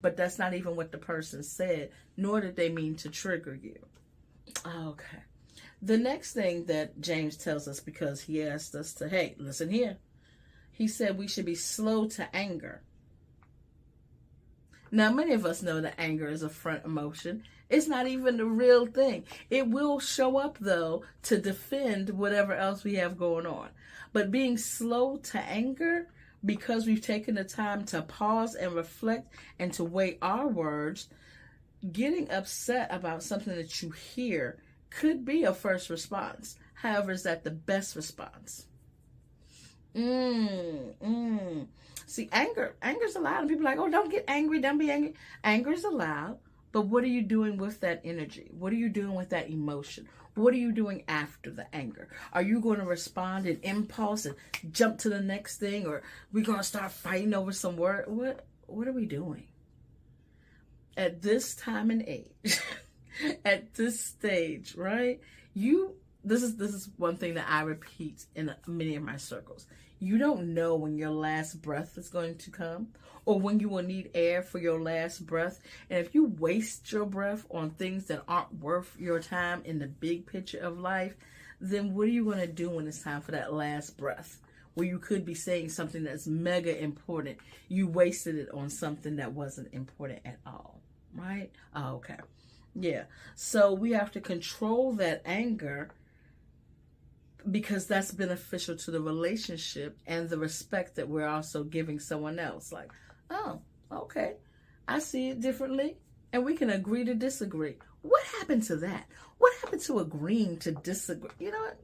but that's not even what the person said, nor did they mean to trigger you. Okay. The next thing that James tells us, because he asked us to, hey, listen here. He said we should be slow to anger. Now, many of us know that anger is a front emotion. It's not even the real thing. It will show up, though, to defend whatever else we have going on. But being slow to anger, because we've taken the time to pause and reflect and to weigh our words, getting upset about something that you hear could be a first response. However, is that the best response? See, anger's allowed. And people are like, oh, don't get angry, don't be angry. Anger is allowed, but what are you doing with that energy? What are you doing with that emotion? What are you doing after the anger? Are you going to respond in impulse and jump to the next thing, or we're going to start fighting over some word? What are we doing? At this time and age, at this stage, right? This is one thing that I repeat in many of my circles. You don't know when your last breath is going to come, or when you will need air for your last breath. And if you waste your breath on things that aren't worth your time in the big picture of life, then what are you going to do when it's time for that last breath, where you could be saying something that's mega important? You wasted it on something that wasn't important at all, right? Oh, okay. Yeah. So we have to control that anger, because that's beneficial to the relationship and the respect that we're also giving someone else. Like, oh, okay, I see it differently, and we can agree to disagree. What happened to that? What happened to agreeing to disagree? You know what?